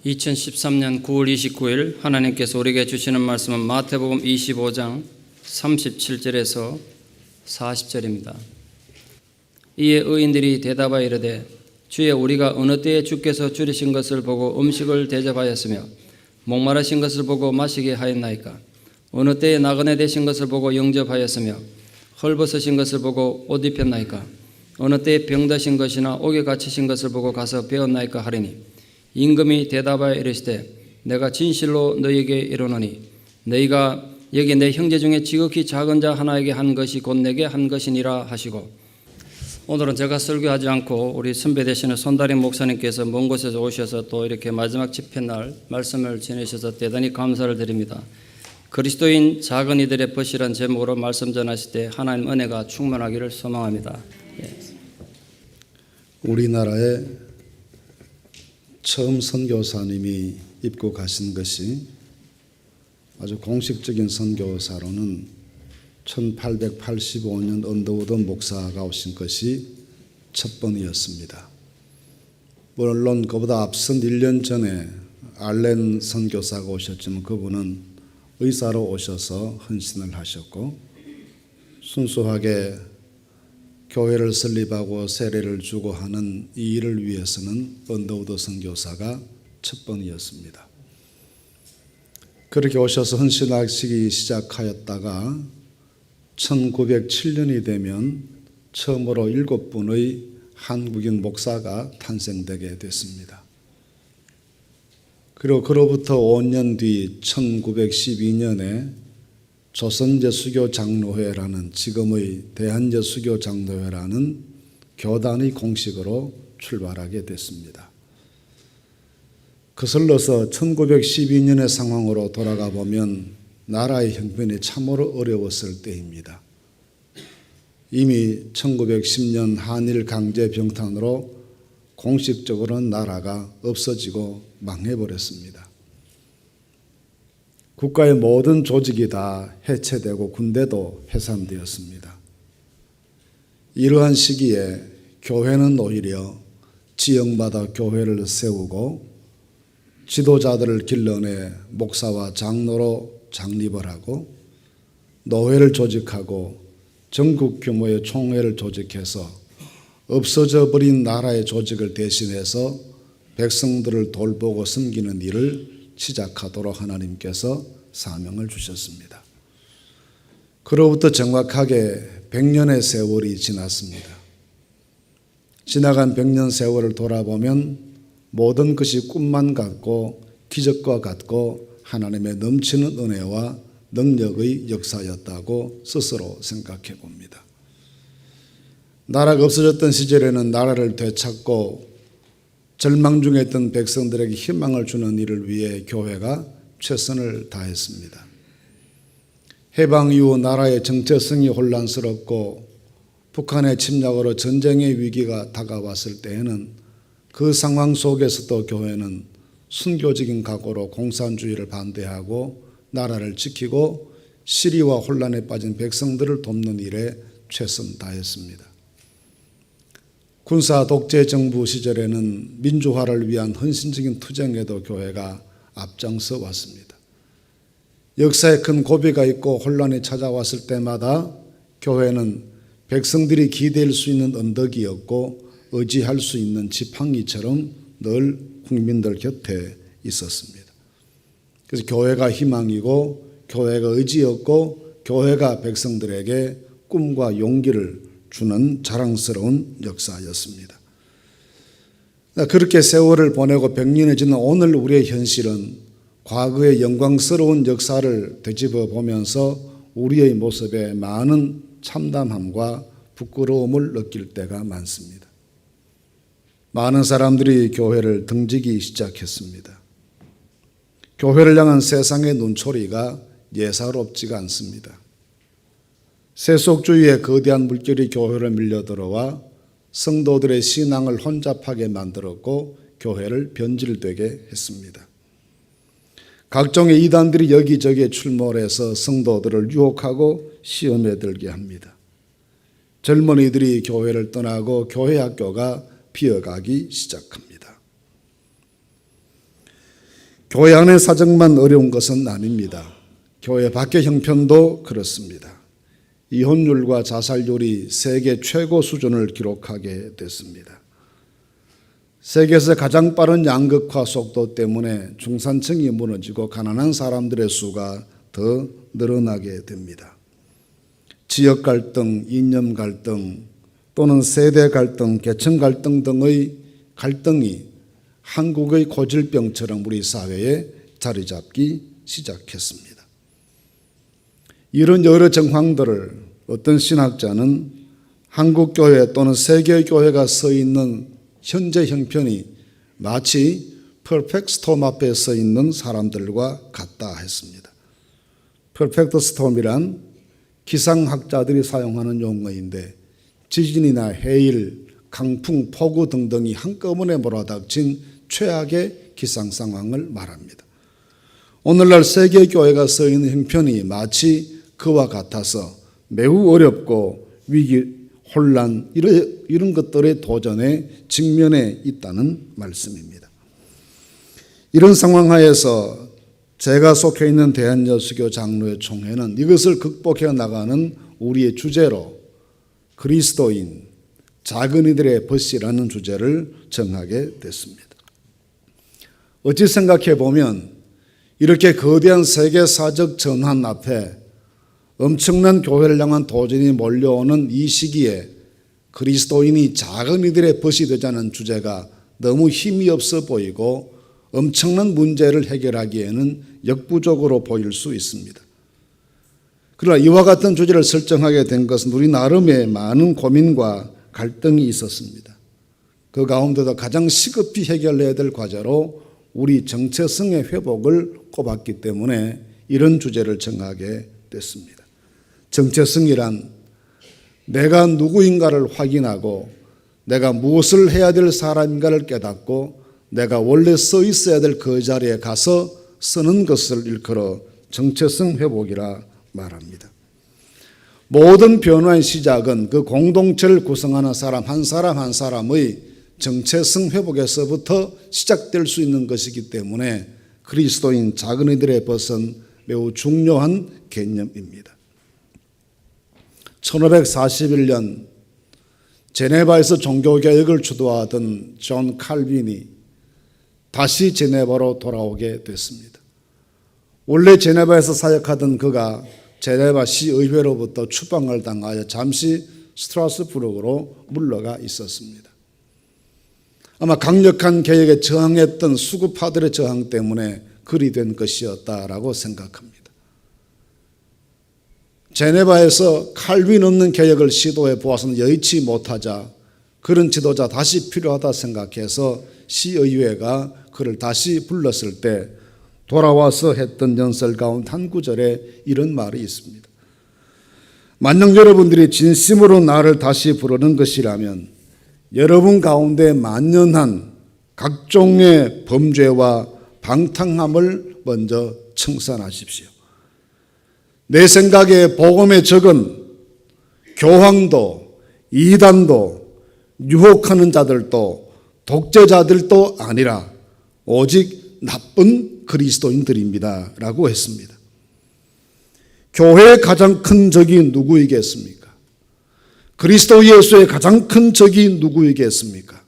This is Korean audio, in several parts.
2013년 9월 29일 하나님께서 우리에게 주시는 말씀은 마태복음 25장 37절에서 40절입니다. 이에 의인들이 대답하여 이르되 주여 우리가 어느 때에 주께서 줄이신 것을 보고 음식을 대접하였으며 목마르신 것을 보고 마시게 하였나이까? 어느 때에 나그네 되신 것을 보고 영접하였으며 헐벗으신 것을 보고 옷 입혔나이까? 어느 때에 병드신 것이나 옥에 갇히신 것을 보고 가서 배웠나이까 하리니 임금이 대답하여 이르시되 내가 진실로 너희에게 이르노니 너희가 여기 내 형제 중에 지극히 작은 자 하나에게 한 것이 곧 내게 한 것이니라 하시고, 오늘은 제가 설교하지 않고 우리 선배 되시는 손다림 목사님께서 먼 곳에서 오셔서 또 이렇게 마지막 집회날 말씀을 전해주셔서 대단히 감사를 드립니다. 그리스도인 작은 이들의 벗이란 제목으로 말씀 전하실 때 하나님 은혜가 충만하기를 소망합니다. 우리나라에 처음 선교사님이 입국하신 것이 아주 공식적인 선교사로는 1885년 언더우드 목사가 오신 것이 첫 번이었습니다. 물론 그보다 앞선 1년 전에 알렌 선교사가 오셨지만 그분은 의사로 오셔서 헌신을 하셨고 순수하게 교회를 설립하고 세례를 주고 하는 이 일을 위해서는 언더우드 선교사가 첫 번이었습니다. 그렇게 오셔서 헌신하시기 시작하였다가 1907년이 되면 처음으로 7분의 한국인 목사가 탄생되게 됐습니다. 그리고 그로부터 5년 뒤 1912년에 조선제수교장로회라는 지금의 대한제수교장로회라는 교단의 공식으로 출발하게 됐습니다. 거슬러서 1912년의 상황으로 돌아가 보면 나라의 형편이 참으로 어려웠을 때입니다. 이미 1910년 한일 강제병탄으로 공식적으로는 나라가 없어지고 망해버렸습니다. 국가의 모든 조직이 다 해체되고 군대도 해산되었습니다. 이러한 시기에 교회는 오히려 지역마다 교회를 세우고 지도자들을 길러내 목사와 장로로 창립을 하고 노회를 조직하고 전국 규모의 총회를 조직해서 없어져 버린 나라의 조직을 대신해서 백성들을 돌보고 섬기는 일을 시작하도록 하나님께서 사명을 주셨습니다. 그로부터 정확하게 100년의 세월이 지났습니다. 지나간 100년 세월을 돌아보면 모든 것이 꿈만 같고 기적과 같고 하나님의 넘치는 은혜와 능력의 역사였다고 스스로 생각해 봅니다. 나라가 없어졌던 시절에는 나라를 되찾고 절망 중에 있던 백성들에게 희망을 주는 일을 위해 교회가 최선을 다했습니다. 해방 이후 나라의 정체성이 혼란스럽고 북한의 침략으로 전쟁의 위기가 다가왔을 때에는 그 상황 속에서도 교회는 순교적인 각오로 공산주의를 반대하고 나라를 지키고 시리와 혼란에 빠진 백성들을 돕는 일에 최선 다했습니다. 군사 독재 정부 시절에는 민주화를 위한 헌신적인 투쟁에도 교회가 앞장서 왔습니다. 역사에 큰 고비가 있고 혼란이 찾아왔을 때마다 교회는 백성들이 기댈 수 있는 언덕이었고 의지할 수 있는 지팡이처럼 늘 국민들 곁에 있었습니다. 그래서 교회가 희망이고 교회가 의지였고 교회가 백성들에게 꿈과 용기를 주는 자랑스러운 역사였습니다. 그렇게 세월을 보내고 100년이 지난 오늘 우리의 현실은 과거의 영광스러운 역사를 되짚어 보면서 우리의 모습에 많은 참담함과 부끄러움을 느낄 때가 많습니다. 많은 사람들이 교회를 등지기 시작했습니다. 교회를 향한 세상의 눈초리가 예사롭지가 않습니다. 세속주의의 거대한 물결이 교회를 밀려들어와 성도들의 신앙을 혼잡하게 만들었고 교회를 변질되게 했습니다. 각종의 이단들이 여기저기에 출몰해서 성도들을 유혹하고 시험에 들게 합니다. 젊은이들이 교회를 떠나고 교회 학교가 비어가기 시작합니다. 교회 안의 사정만 어려운 것은 아닙니다. 교회 밖의 형편도 그렇습니다. 이혼율과 자살률이 세계 최고 수준을 기록하게 됐습니다. 세계에서 가장 빠른 양극화 속도 때문에 중산층이 무너지고 가난한 사람들의 수가 더 늘어나게 됩니다. 지역 갈등, 이념 갈등 또는 세대 갈등, 계층 갈등 등의 갈등이 한국의 고질병처럼 우리 사회에 자리 잡기 시작했습니다. 이런 여러 정황들을 어떤 신학자는 한국교회 또는 세계교회가 서 있는 현재 형편이 마치 퍼펙트 스톰 앞에 서 있는 사람들과 같다 했습니다. 퍼펙트 스톰이란 기상학자들이 사용하는 용어인데 지진이나 해일, 강풍, 폭우 등등이 한꺼번에 몰아닥친 최악의 기상 상황을 말합니다. 오늘날 세계교회가 서 있는 형편이 마치 그와 같아서 매우 어렵고 위기, 혼란 이런 것들의 도전에 직면해 있다는 말씀입니다. 이런 상황 하에서 제가 속해 있는 대한여수교 장로회 총회는 이것을 극복해 나가는 우리의 주제로 그리스도인, 작은 이들의 벗이라는 주제를 정하게 됐습니다. 어찌 생각해 보면 이렇게 거대한 세계사적 전환 앞에 엄청난 교회를 향한 도전이 몰려오는 이 시기에 그리스도인이 작은 이들의 벗이 되자는 주제가 너무 힘이 없어 보이고 엄청난 문제를 해결하기에는 역부족으로 보일 수 있습니다. 그러나 이와 같은 주제를 설정하게 된 것은 우리 나름의 많은 고민과 갈등이 있었습니다. 그 가운데도 가장 시급히 해결해야 될 과제로 우리 정체성의 회복을 꼽았기 때문에 이런 주제를 정하게 됐습니다. 정체성이란 내가 누구인가를 확인하고 내가 무엇을 해야 될 사람인가를 깨닫고 내가 원래 서 있어야 될 그 자리에 가서 서는 것을 일컬어 정체성 회복이라 말합니다. 모든 변화의 시작은 그 공동체를 구성하는 사람 한 사람의 정체성 회복에서부터 시작될 수 있는 것이기 때문에 그리스도인 작은 이들의 벗은 매우 중요한 개념입니다. 1541년 제네바에서 종교개혁을 주도하던 존 칼빈이 다시 제네바로 돌아오게 됐습니다. 원래 제네바에서 사역하던 그가 제네바 시의회로부터 추방을 당하여 잠시 스트라스부르크로 물러가 있었습니다. 아마 강력한 개혁에 저항했던 수구파들의 저항 때문에 그리 된 것이었다라고 생각합니다. 제네바에서 칼빈 없는 개혁을 시도해 보아서는 여의치 못하자 그런 지도자 다시 필요하다 생각해서 시의회가 그를 다시 불렀을 때 돌아와서 했던 연설 가운데 한 구절에 이런 말이 있습니다. 만약 여러분들이 진심으로 나를 다시 부르는 것이라면 여러분 가운데 만연한 각종의 범죄와 방탕함을 먼저 청산하십시오. 내 생각에 복음의 적은 교황도 이단도 유혹하는 자들도 독재자들도 아니라 오직 나쁜 그리스도인들입니다 라고 했습니다. 교회의 가장 큰 적이 누구이겠습니까? 그리스도 예수의 가장 큰 적이 누구이겠습니까?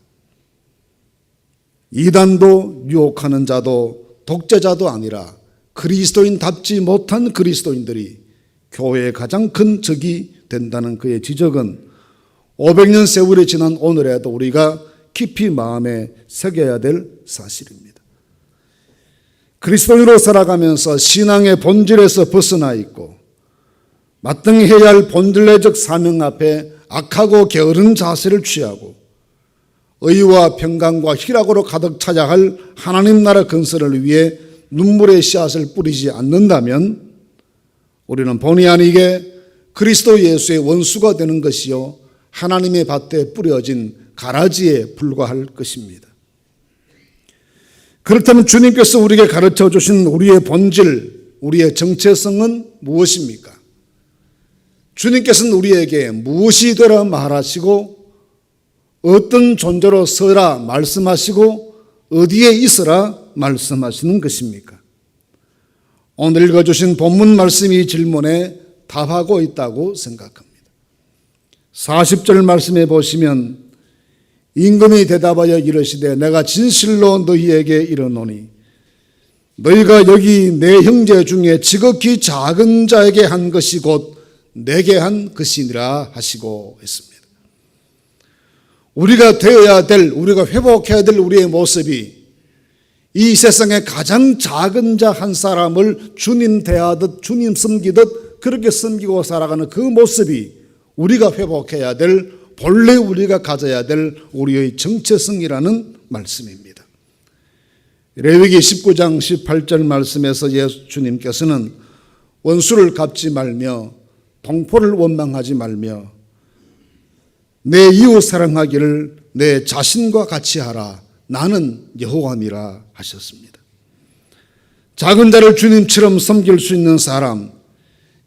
이단도 유혹하는 자도 독재자도 아니라 그리스도인답지 못한 그리스도인들이 교회의 가장 큰 적이 된다는 그의 지적은 500년 세월이 지난 오늘에도 우리가 깊이 마음에 새겨야 될 사실입니다. 그리스도인으로 살아가면서 신앙의 본질에서 벗어나 있고 마땅히 해야 할 본질내적 사명 앞에 악하고 게으른 자세를 취하고 의와 평강과 희락으로 가득 차야 할 하나님 나라 건설을 위해 눈물의 씨앗을 뿌리지 않는다면 우리는 본의 아니게 그리스도 예수의 원수가 되는 것이요 하나님의 밭에 뿌려진 가라지에 불과할 것입니다. 그렇다면 주님께서 우리에게 가르쳐 주신 우리의 본질, 우리의 정체성은 무엇입니까? 주님께서는 우리에게 무엇이 되라 말하시고 어떤 존재로 서라 말씀하시고 어디에 있어라 말씀하시는 것입니까? 오늘 읽어주신 본문 말씀이 질문에 답하고 있다고 생각합니다. 40절 말씀에 보시면 임금이 대답하여 이르시되 내가 진실로 너희에게 이르노니 너희가 여기 내 형제 중에 지극히 작은 자에게 한 것이 곧 내게 한 것이니라 하시고 있습니다. 우리가 되어야 될, 우리가 회복해야 될 우리의 모습이 이 세상에 가장 작은 자 한 사람을 주님 대하듯 주님 섬기듯 그렇게 섬기고 살아가는 그 모습이 우리가 회복해야 될, 본래 우리가 가져야 될 우리의 정체성이라는 말씀입니다. 레위기 19장 18절 말씀에서 예수님께서는 원수를 갚지 말며 동포를 원망하지 말며 내 이웃 사랑하기를 내 자신과 같이 하라. 나는 여호와니라 하셨습니다. 작은 자를 주님처럼 섬길 수 있는 사람,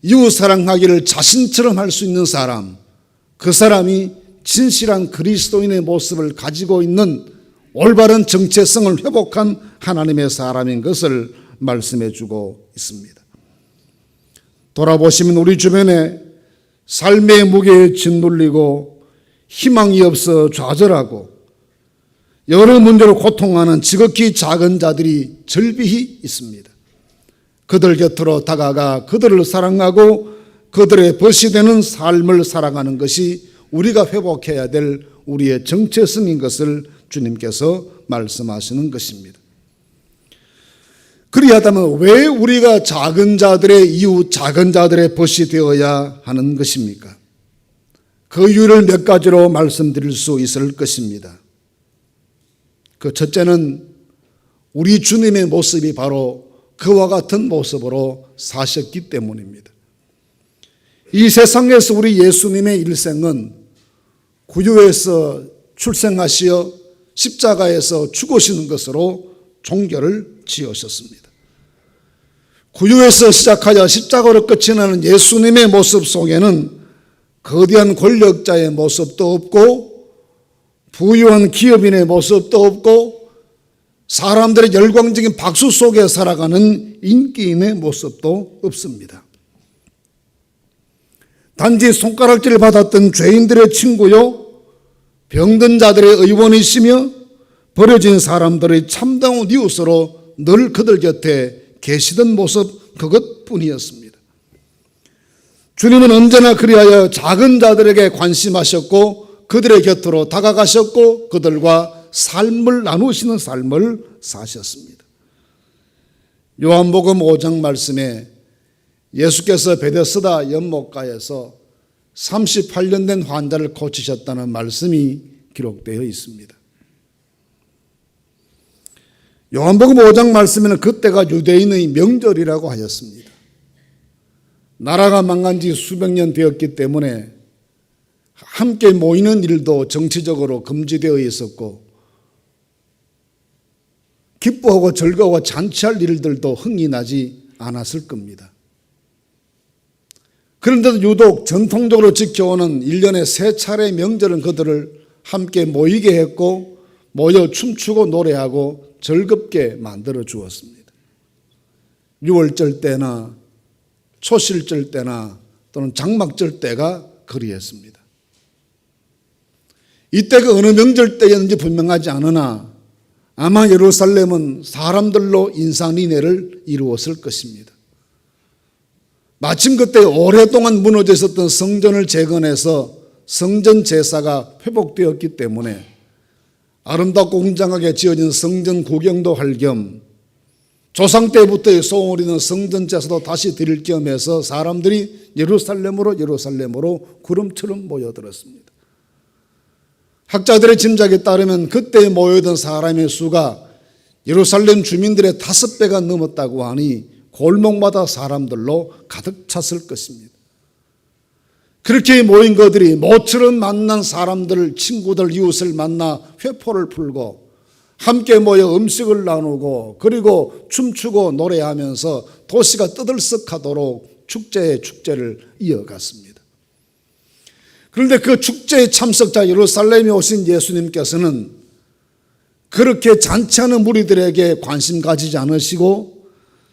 이웃 사랑하기를 자신처럼 할 수 있는 사람, 그 사람이 진실한 그리스도인의 모습을 가지고 있는 올바른 정체성을 회복한 하나님의 사람인 것을 말씀해 주고 있습니다. 돌아보시면 우리 주변에 삶의 무게에 짓눌리고 희망이 없어 좌절하고 여러 문제로 고통하는 지극히 작은 자들이 절비히 있습니다. 그들 곁으로 다가가 그들을 사랑하고 그들의 벗이 되는 삶을 살아가는 것이 우리가 회복해야 될 우리의 정체성인 것을 주님께서 말씀하시는 것입니다. 그리하다면 왜 우리가 작은 자들의 이웃, 작은 자들의 벗이 되어야 하는 것입니까? 그 이유를 몇 가지로 말씀드릴 수 있을 것입니다. 그 첫째는 우리 주님의 모습이 바로 그와 같은 모습으로 사셨기 때문입니다. 이 세상에서 우리 예수님의 일생은 구유에서 출생하시어 십자가에서 죽으시는 것으로 종결을 지으셨습니다. 구유에서 시작하여 십자가로 끝이 나는 예수님의 모습 속에는 거대한 권력자의 모습도 없고 부유한 기업인의 모습도 없고 사람들의 열광적인 박수 속에 살아가는 인기인의 모습도 없습니다. 단지 손가락질을 받았던 죄인들의 친구요, 병든 자들의 의원이시며 버려진 사람들의 참다운 이웃으로 늘 그들 곁에 계시던 모습 그것뿐이었습니다. 주님은 언제나 그리하여 작은 자들에게 관심하셨고 그들의 곁으로 다가가셨고 그들과 삶을 나누시는 삶을 사셨습니다. 요한복음 5장 말씀에 예수께서 베데스다 연못가에서 38년 된 환자를 고치셨다는 말씀이 기록되어 있습니다. 요한복음 5장 말씀에는 그때가 유대인의 명절이라고 하였습니다. 나라가 망한 지 수백 년 되었기 때문에 함께 모이는 일도 정치적으로 금지되어 있었고 기뻐하고 즐거워 잔치할 일들도 흥이 나지 않았을 겁니다. 그런데도 유독 전통적으로 지켜오는 1년에 3차례 명절은 그들을 함께 모이게 했고 모여 춤추고 노래하고 즐겁게 만들어 주었습니다. 6월절 때나 초실절 때나 또는 장막절 때가 그리했습니다. 이때가 어느 명절 때였는지 분명하지 않으나 아마 예루살렘은 사람들로 인산인해를 이루었을 것입니다. 마침 그때 오랫동안 무너져 있었던 성전을 재건해서 성전 제사가 회복되었기 때문에 아름답고 웅장하게 지어진 성전 구경도 할 겸 조상 때부터의 소원을 이루는 성전 제사도 다시 드릴 겸해서 사람들이 예루살렘으로 구름처럼 모여들었습니다. 학자들의 짐작에 따르면 그때 모여든 사람의 수가 예루살렘 주민들의 5배가 넘었다고 하니 골목마다 사람들로 가득 찼을 것입니다. 그렇게 모인 그들이 모처럼 만난 사람들, 친구들, 이웃을 만나 회포를 풀고 함께 모여 음식을 나누고 그리고 춤추고 노래하면서 도시가 떠들썩하도록 축제를 이어갔습니다. 그런데 그 축제의 참석자 예루살렘에 오신 예수님께서는 그렇게 잔치하는 무리들에게 관심 가지지 않으시고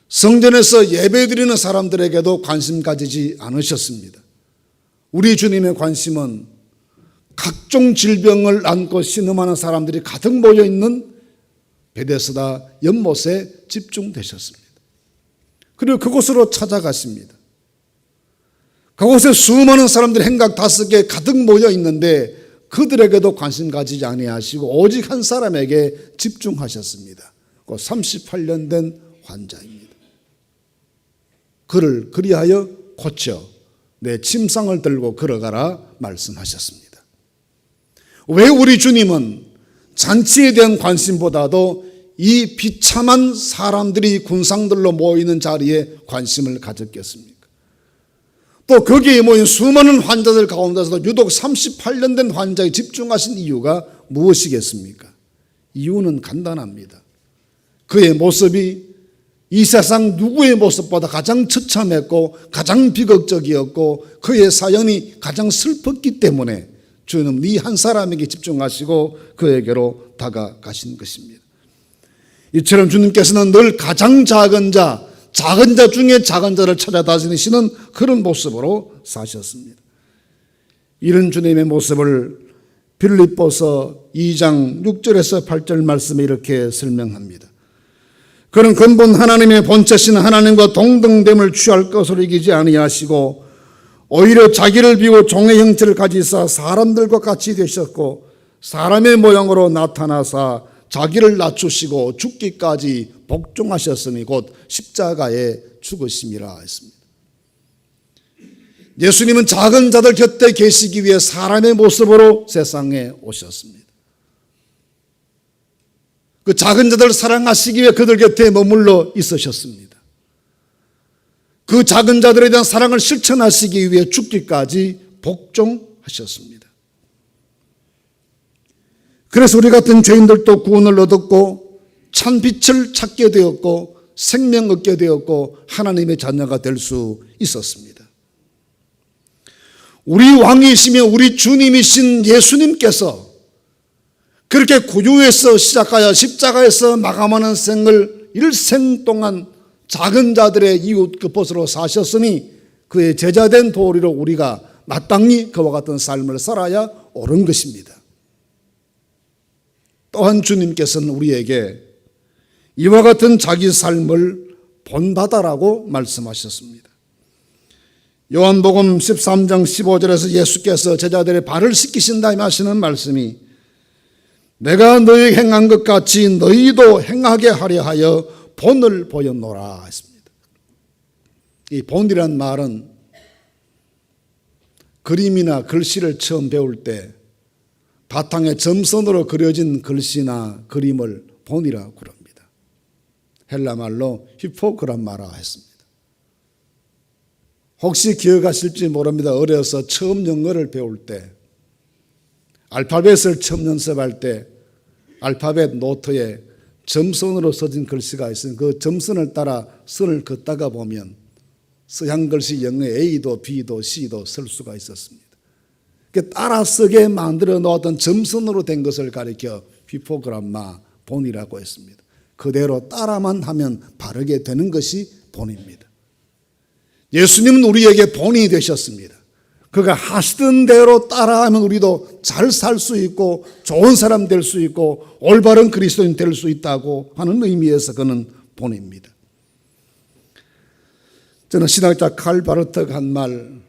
성전에서 예배드리는 사람들에게도 관심 가지지 않으셨습니다. 우리 주님의 관심은 각종 질병을 안고 신음하는 사람들이 가득 모여 있는 베데스다 연못에 집중되셨습니다. 그리고 그곳으로 찾아가십니다. 그곳에 수많은 사람들이 행각 5개 가득 모여 있는데 그들에게도 관심 가지지 아니하시고 오직 한 사람에게 집중하셨습니다. 그 38년 된 환자입니다. 그를 그리하여 고쳐 내 침상을 들고 걸어가라 말씀하셨습니다. 왜 우리 주님은 잔치에 대한 관심보다도 이 비참한 사람들이 군상들로 모이는 자리에 관심을 가졌겠습니까? 또 거기에 모인 수많은 환자들 가운데서도 유독 38년 된 환자에 집중하신 이유가 무엇이겠습니까? 이유는 간단합니다. 그의 모습이 이 세상 누구의 모습보다 가장 처참했고 가장 비극적이었고 그의 사연이 가장 슬펐기 때문에 주님 이 한 사람에게 집중하시고 그에게로 다가가신 것입니다. 이처럼 주님께서는 늘 가장 작은 자 중에 작은 자를 찾아다니시는 그런 모습으로 사셨습니다. 이런 주님의 모습을 빌립보서 2장 6절에서 8절 말씀에 이렇게 설명합니다. 그는 근본 하나님의 본체신 하나님과 동등됨을 취할 것으로 이기지 아니하시고 오히려 자기를 비워 종의 형체를 가지사 사람들과 같이 되셨고 사람의 모양으로 나타나사 자기를 낮추시고 죽기까지 복종하셨으니 곧 십자가에 죽으심이라 했습니다. 예수님은 작은 자들 곁에 계시기 위해 사람의 모습으로 세상에 오셨습니다. 그 작은 자들을 사랑하시기 위해 그들 곁에 머물러 있으셨습니다. 그 작은 자들에 대한 사랑을 실천하시기 위해 죽기까지 복종하셨습니다. 그래서 우리 같은 죄인들도 구원을 얻었고 참 빛을 찾게 되었고 생명 얻게 되었고 하나님의 자녀가 될 수 있었습니다. 우리 왕이시며 우리 주님이신 예수님께서 그렇게 구주에서 시작하여 십자가에서 마감하는 생을 일생 동안 작은 자들의 이웃 그것으로 사셨으니 그의 제자된 도리로 우리가 마땅히 그와 같은 삶을 살아야 옳은 것입니다. 또한 주님께서는 우리에게 이와 같은 자기 삶을 본받아라고 말씀하셨습니다. 요한복음 13장 15절에서 예수께서 제자들의 발을 씻기신 다음에 하시는 말씀이 내가 너희 행한 것 같이 너희도 행하게 하려 하여 본을 보였노라 했습니다. 이 본이란 말은 그림이나 글씨를 처음 배울 때 바탕에 점선으로 그려진 글씨나 그림을 본이라고 그럽니다. 헬라 말로 히포그람마라 했습니다. 혹시 기억하실지 모릅니다. 어려서 처음 영어를 배울 때 알파벳을 처음 연습할 때 알파벳 노트에 점선으로 써진 글씨가 있으니 그 점선을 따라 선을 긋다가 보면 서양 글씨 영어에 A도 B도 C도 쓸 수가 있었습니다. 따라 쓰게 만들어 놓았던 점선으로 된 것을 가리켜 피포그람마 본이라고 했습니다. 그대로 따라만 하면 바르게 되는 것이 본입니다. 예수님은 우리에게 본이 되셨습니다. 그가 하시던 대로 따라하면 우리도 잘 살 수 있고 좋은 사람 될 수 있고 올바른 그리스도인 될 수 있다고 하는 의미에서 그는 본입니다. 저는 신학자 칼 바르트가 한 말,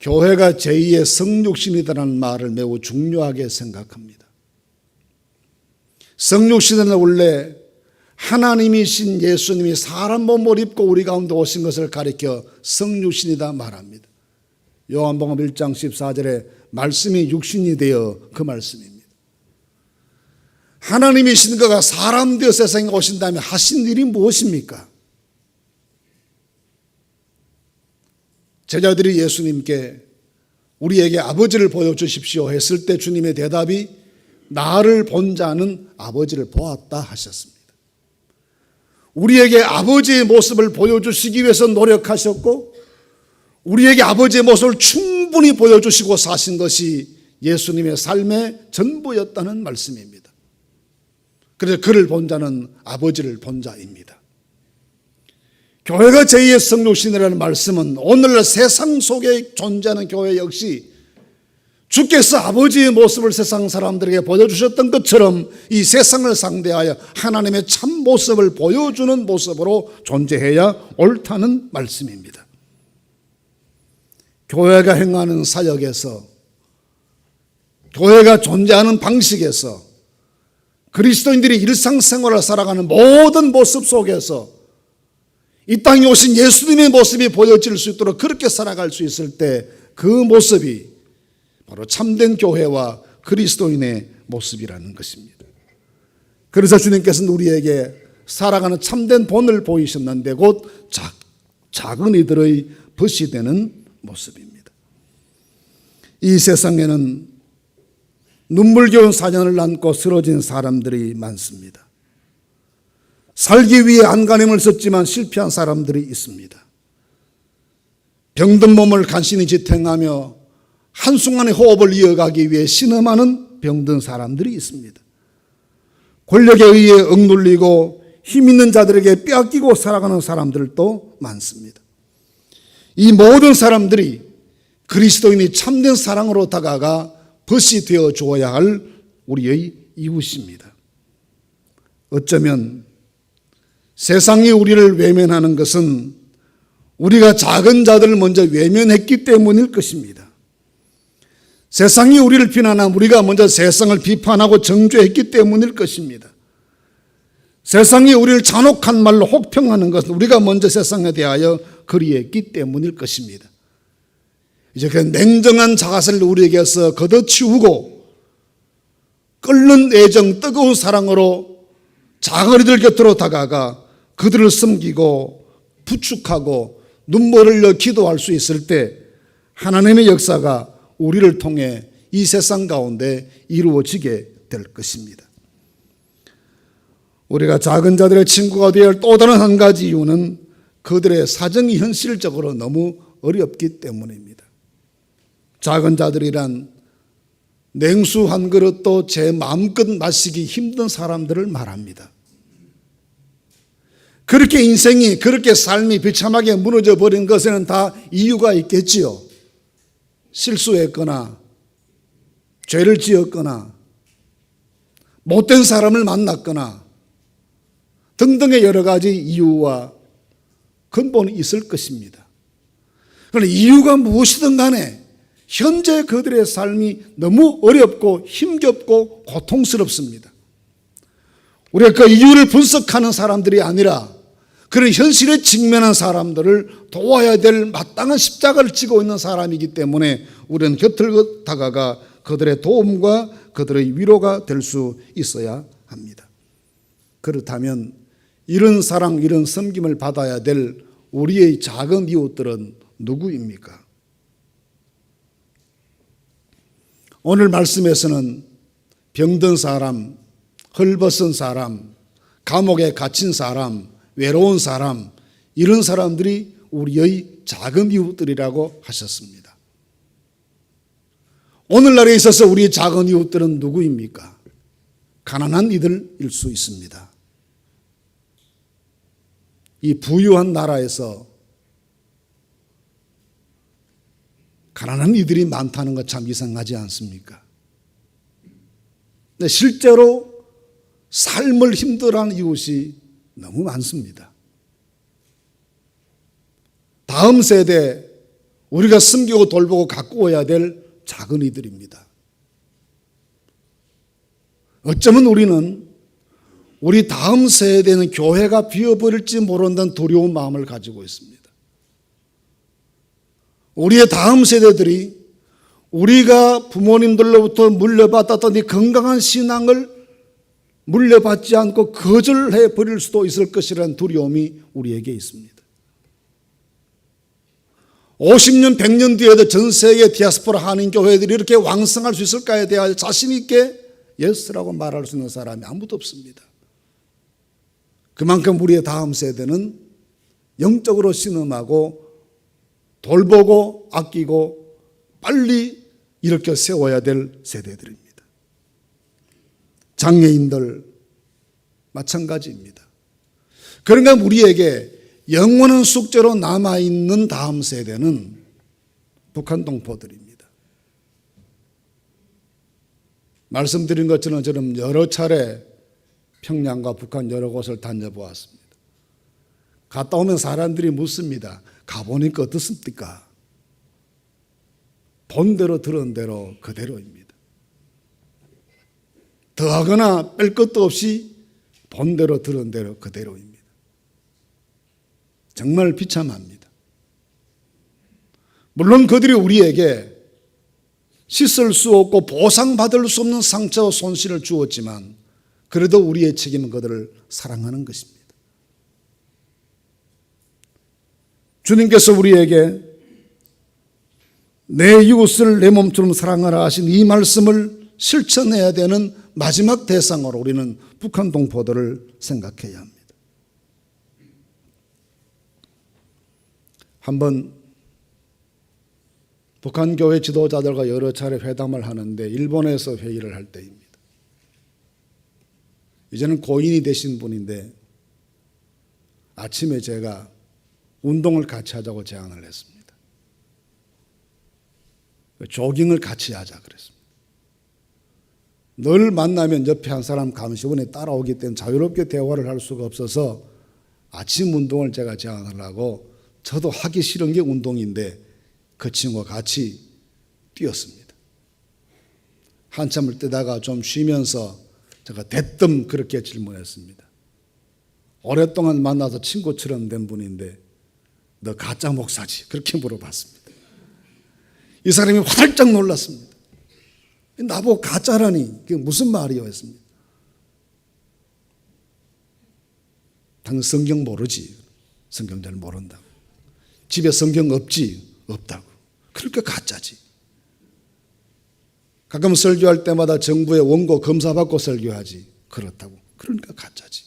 교회가 제2의 성육신이라는 말을 매우 중요하게 생각합니다. 성육신은 원래 하나님이신 예수님이 사람 몸을 입고 우리 가운데 오신 것을 가리켜 성육신이다 말합니다. 요한복음 1장 14절에 말씀이 육신이 되어 그 말씀입니다. 하나님이신 그가 사람 되어 세상에 오신 다음에 하신 일이 무엇입니까? 제자들이 예수님께 우리에게 아버지를 보여주십시오 했을 때 주님의 대답이 나를 본 자는 아버지를 보았다 하셨습니다. 우리에게 아버지의 모습을 보여주시기 위해서 노력하셨고 우리에게 아버지의 모습을 충분히 보여주시고 사신 것이 예수님의 삶의 전부였다는 말씀입니다. 그래서 그를 본 자는 아버지를 본 자입니다. 교회가 제2의 성육신이라는 말씀은 오늘날 세상 속에 존재하는 교회 역시 주께서 아버지의 모습을 세상 사람들에게 보여주셨던 것처럼 이 세상을 상대하여 하나님의 참 모습을 보여주는 모습으로 존재해야 옳다는 말씀입니다. 교회가 행하는 사역에서, 교회가 존재하는 방식에서, 그리스도인들이 일상생활을 살아가는 모든 모습 속에서 이 땅에 오신 예수님의 모습이 보여질 수 있도록 그렇게 살아갈 수 있을 때 그 모습이 바로 참된 교회와 그리스도인의 모습이라는 것입니다. 그래서 주님께서는 우리에게 살아가는 참된 본을 보이셨는데 곧 작은 이들의 벗이 되는 모습입니다. 이 세상에는 눈물겨운 사연을 안고 쓰러진 사람들이 많습니다. 살기 위해 안간힘을 썼지만 실패한 사람들이 있습니다. 병든 몸을 간신히 지탱하며 한순간의 호흡을 이어가기 위해 신음하는 병든 사람들이 있습니다. 권력에 의해 억눌리고 힘 있는 자들에게 빼앗기고 살아가는 사람들도 많습니다. 이 모든 사람들이 그리스도인이 참된 사랑으로 다가가 벗이 되어 주어야 할 우리의 이웃입니다. 어쩌면 세상이 우리를 외면하는 것은 우리가 작은 자들을 먼저 외면했기 때문일 것입니다. 세상이 우리를 비난하면 우리가 먼저 세상을 비판하고 정죄했기 때문일 것입니다. 세상이 우리를 잔혹한 말로 혹평하는 것은 우리가 먼저 세상에 대하여 그리했기 때문일 것입니다. 이제 그 냉정한 자아를 우리에게서 걷어치우고 끓는 애정, 뜨거운 사랑으로 작은 이들 곁으로 다가가 그들을 섬기고 부축하고 눈물을 흘려 기도할 수 있을 때 하나님의 역사가 우리를 통해 이 세상 가운데 이루어지게 될 것입니다. 우리가 작은 자들의 친구가 되어야 할 또 다른 한 가지 이유는 그들의 사정이 현실적으로 너무 어렵기 때문입니다. 작은 자들이란 냉수 한 그릇도 제 마음껏 마시기 힘든 사람들을 말합니다. 그렇게 인생이, 그렇게 삶이 비참하게 무너져 버린 것에는 다 이유가 있겠지요. 실수했거나 죄를 지었거나 못된 사람을 만났거나 등등의 여러 가지 이유와 근본이 있을 것입니다. 그러나 이유가 무엇이든 간에 현재 그들의 삶이 너무 어렵고 힘겹고 고통스럽습니다. 우리가 그 이유를 분석하는 사람들이 아니라 그런 현실에 직면한 사람들을 도와야 될 마땅한 십자가를 지고 있는 사람이기 때문에 우리는 곁을 다가가 그들의 도움과 그들의 위로가 될 수 있어야 합니다. 그렇다면 이런 사랑, 이런 섬김을 받아야 될 우리의 작은 이웃들은 누구입니까? 오늘 말씀에서는 병든 사람, 헐벗은 사람, 감옥에 갇힌 사람, 외로운 사람, 이런 사람들이 우리의 작은 이웃들이라고 하셨습니다. 오늘날에 있어서 우리의 작은 이웃들은 누구입니까? 가난한 이들일 수 있습니다. 이 부유한 나라에서 가난한 이들이 많다는 것 참 이상하지 않습니까? 근데 실제로 삶을 힘들어하는 이웃이 너무 많습니다. 다음 세대 우리가 섬기고 돌보고 가꾸어야 될 작은 이들입니다. 어쩌면 우리는 우리 다음 세대는 교회가 비어버릴지 모른다는 두려운 마음을 가지고 있습니다. 우리의 다음 세대들이 우리가 부모님들로부터 물려받았던 이 건강한 신앙을 물려받지 않고 거절해 버릴 수도 있을 것이라는 두려움이 우리에게 있습니다. 50년, 100년 뒤에도 전 세계 디아스포라 한인 교회들이 이렇게 왕성할 수 있을까에 대하여 자신 있게 예스라고 말할 수 있는 사람이 아무도 없습니다. 그만큼 우리의 다음 세대는 영적으로 신음하고 돌보고 아끼고 빨리 일으켜 세워야 될 세대들입니다. 장애인들, 마찬가지입니다. 그러니까 우리에게 영원한 숙제로 남아있는 다음 세대는 북한 동포들입니다. 말씀드린 것처럼 저는 여러 차례 평양과 북한 여러 곳을 다녀보았습니다. 갔다 오면 사람들이 묻습니다. 가보니까 어떻습니까? 본대로 들은 대로 그대로입니다. 더하거나 뺄 것도 없이 본대로 들은 대로 그대로입니다. 정말 비참합니다. 물론 그들이 우리에게 씻을 수 없고 보상받을 수 없는 상처와 손실을 주었지만 그래도 우리의 책임은 그들을 사랑하는 것입니다. 주님께서 우리에게 내 이웃을 내 몸처럼 사랑하라 하신 이 말씀을 실천해야 되는 마지막 대상으로 우리는 북한 동포들을 생각해야 합니다. 한번 북한 교회 지도자들과 여러 차례 회담을 하는데 일본에서 회의를 할 때입니다. 이제는 고인이 되신 분인데 아침에 제가 운동을 같이 하자고 제안을 했습니다. 조깅을 같이 하자 그랬습니다. 늘 만나면 옆에 한 사람 감시원에 따라오기 때문에 자유롭게 대화를 할 수가 없어서 아침 운동을 제가 제안하려고 저도 하기 싫은 게 운동인데 그 친구와 같이 뛰었습니다. 한참을 뛰다가 좀 쉬면서 제가 대뜸 그렇게 질문했습니다. 오랫동안 만나서 친구처럼 된 분인데 너 가짜 목사지? 그렇게 물어봤습니다. 이 사람이 화들짝 놀랐습니다. 나보고 가짜라니 그게 무슨 말이요 했습니다. 당연 성경 모르지. 성경 잘 모른다고. 집에 성경 없지? 없다고. 그러니까 가짜지. 가끔 설교할 때마다 정부의 원고 검사받고 설교하지. 그렇다고. 그러니까 가짜지.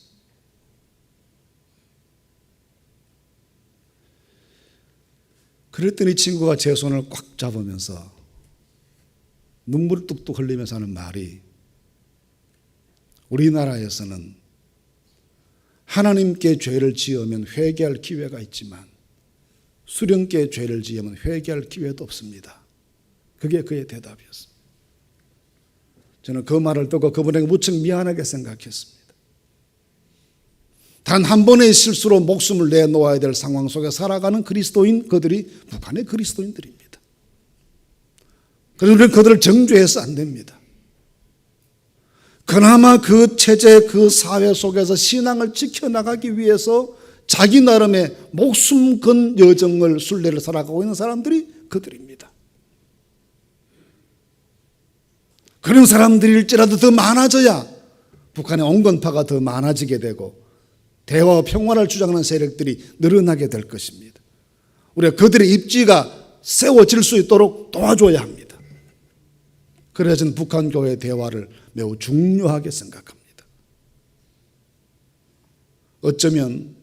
그랬더니 친구가 제 손을 꽉 잡으면서 눈물 뚝뚝 흘리면서 하는 말이 우리나라에서는 하나님께 죄를 지으면 회개할 기회가 있지만 수령께 죄를 지으면 회개할 기회도 없습니다. 그게 그의 대답이었습니다. 저는 그 말을 듣고 그분에게 무척 미안하게 생각했습니다. 단 한 번의 실수로 목숨을 내놓아야 될 상황 속에 살아가는 그리스도인, 그들이 북한의 그리스도인들입니다. 그러나 그들을 정죄해서 안 됩니다. 그나마 그 체제, 그 사회 속에서 신앙을 지켜나가기 위해서 자기 나름의 목숨 건 여정을, 순례를 살아가고 있는 사람들이 그들입니다. 그런 사람들일지라도 더 많아져야 북한의 온건파가 더 많아지게 되고 대화와 평화를 주장하는 세력들이 늘어나게 될 것입니다. 우리가 그들의 입지가 세워질 수 있도록 도와줘야 합니다. 그래서 저는 북한 교회의 대화를 매우 중요하게 생각합니다. 어쩌면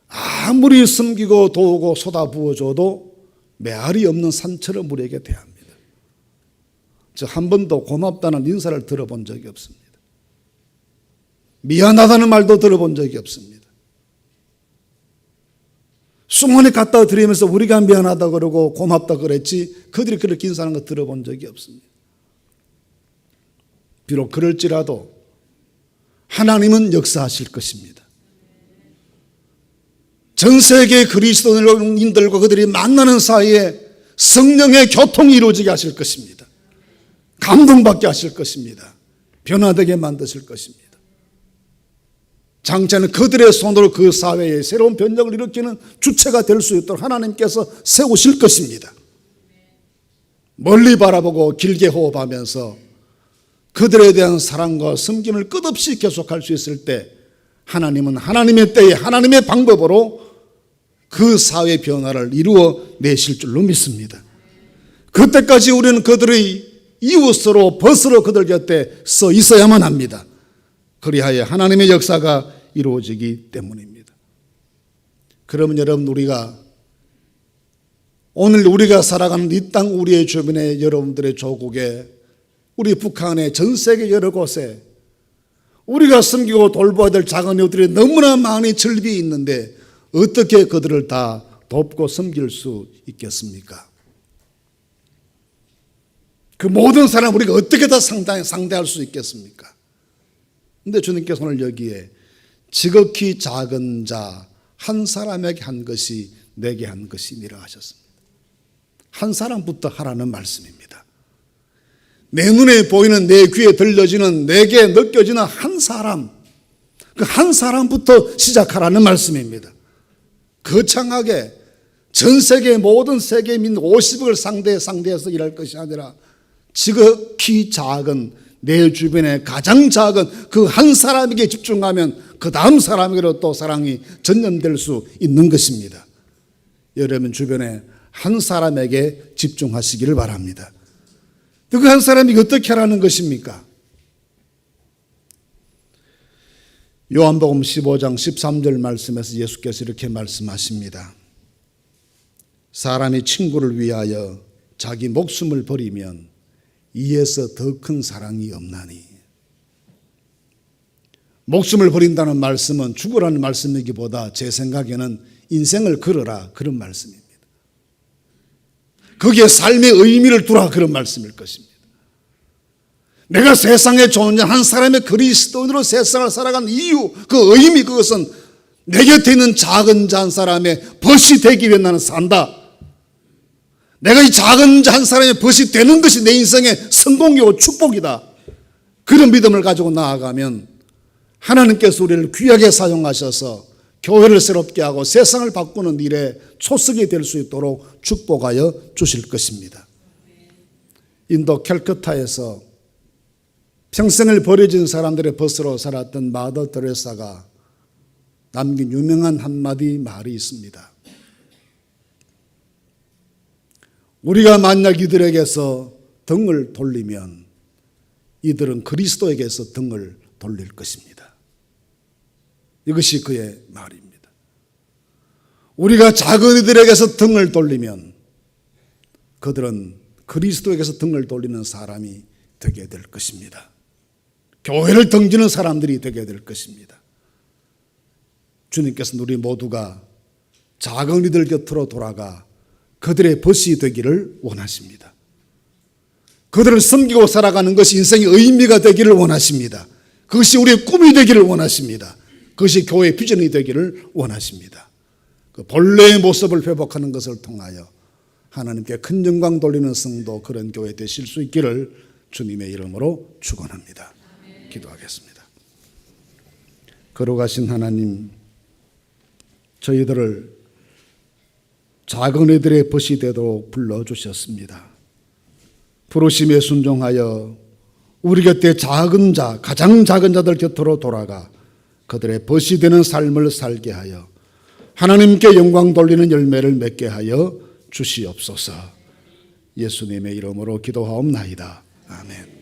아무리 섬기고 도우고 쏟아부어줘도 메아리 없는 산처럼 우리에게 대합니다. 저 한 번도 고맙다는 인사를 들어본 적이 없습니다. 미안하다는 말도 들어본 적이 없습니다. 수문에 갖다 드리면서 우리가 미안하다 그러고 고맙다 그랬지 그들이 그렇게 인사하는 거 들어본 적이 없습니다. 비록 그럴지라도 하나님은 역사하실 것입니다. 전 세계 그리스도인들과 그들이 만나는 사이에 성령의 교통이 이루어지게 하실 것입니다. 감동받게 하실 것입니다. 변화되게 만드실 것입니다. 장차는 그들의 손으로 그 사회에 새로운 변혁을 일으키는 주체가 될 수 있도록 하나님께서 세우실 것입니다. 멀리 바라보고 길게 호흡하면서 그들에 대한 사랑과 섬김을 끝없이 계속할 수 있을 때 하나님은 하나님의 때에 하나님의 방법으로 그 사회 변화를 이루어 내실 줄로 믿습니다. 그때까지 우리는 그들의 이웃으로 벗으로 그들 곁에 서 있어야만 합니다. 그리하여 하나님의 역사가 이루어지기 때문입니다. 그러면 여러분 우리가 오늘 우리가 살아가는 이 땅 우리의 주변에 여러분들의 조국에 우리 북한의 전 세계 여러 곳에 우리가 섬기고 돌봐야 될 작은 이웃들이 너무나 많이 절비에 있는데 어떻게 그들을 다 돕고 섬길 수 있겠습니까? 그 모든 사람 우리가 어떻게 다 상대할 수 있겠습니까? 근데 주님께서 오늘 여기에 지극히 작은 자 한 사람에게 한 것이 내게 한 것이니라 하셨습니다. 한 사람부터 하라는 말씀입니다. 내 눈에 보이는, 내 귀에 들려지는, 내게 느껴지는 한 사람, 그 한 사람부터 시작하라는 말씀입니다. 거창하게 전 세계 모든 세계민 50억을 상대해서 일할 것이 아니라 지극히 작은, 내 주변에 가장 작은 그 한 사람에게 집중하면 그 다음 사람에게로 또 사랑이 전염될 수 있는 것입니다. 여러분 주변에 한 사람에게 집중하시기를 바랍니다. 그 한 사람이 어떻게 하라는 것입니까? 요한복음 15장 13절 말씀에서 예수께서 이렇게 말씀하십니다. 사람이 친구를 위하여 자기 목숨을 버리면 이에서 더 큰 사랑이 없나니. 목숨을 버린다는 말씀은 죽으라는 말씀이기보다 제 생각에는 인생을 걸어라 그런 말씀입니다. 거기에 삶의 의미를 두라 그런 말씀일 것입니다. 내가 세상에 존재한 한 사람의 그리스도인으로 세상을 살아간 이유, 그 의미, 그것은 내 곁에 있는 작은 자 한 사람의 벗이 되기 위해 나는 산다. 내가 이 작은 자 한 사람의 벗이 되는 것이 내 인생의 성공이고 축복이다. 그런 믿음을 가지고 나아가면 하나님께서 우리를 귀하게 사용하셔서 교회를 새롭게 하고 세상을 바꾸는 일에 초석이 될 수 있도록 축복하여 주실 것입니다. 인도 캘커타에서 평생을 버려진 사람들의 벗으로 살았던 마더 테레사가 남긴 유명한 한마디 말이 있습니다. 우리가 만약 이들에게서 등을 돌리면 이들은 그리스도에게서 등을 돌릴 것입니다. 이것이 그의 말입니다. 우리가 작은 이들에게서 등을 돌리면 그들은 그리스도에게서 등을 돌리는 사람이 되게 될 것입니다. 교회를 등지는 사람들이 되게 될 것입니다. 주님께서는 우리 모두가 작은 이들 곁으로 돌아가 그들의 벗이 되기를 원하십니다. 그들을 섬기고 살아가는 것이 인생의 의미가 되기를 원하십니다. 그것이 우리의 꿈이 되기를 원하십니다. 그것이 교회의 비전이 되기를 원하십니다. 그 본래의 모습을 회복하는 것을 통하여 하나님께 큰 영광 돌리는 성도, 그런 교회 되실 수 있기를 주님의 이름으로 축원합니다. 기도하겠습니다. 걸어가신 하나님, 저희들을 작은 이들의 벗이 되도록 불러주셨습니다. 부르심에 순종하여 우리 곁에 작은 자, 가장 작은 자들 곁으로 돌아가 그들의 벗이 되는 삶을 살게 하여 하나님께 영광 돌리는 열매를 맺게 하여 주시옵소서. 예수님의 이름으로 기도하옵나이다. 아멘.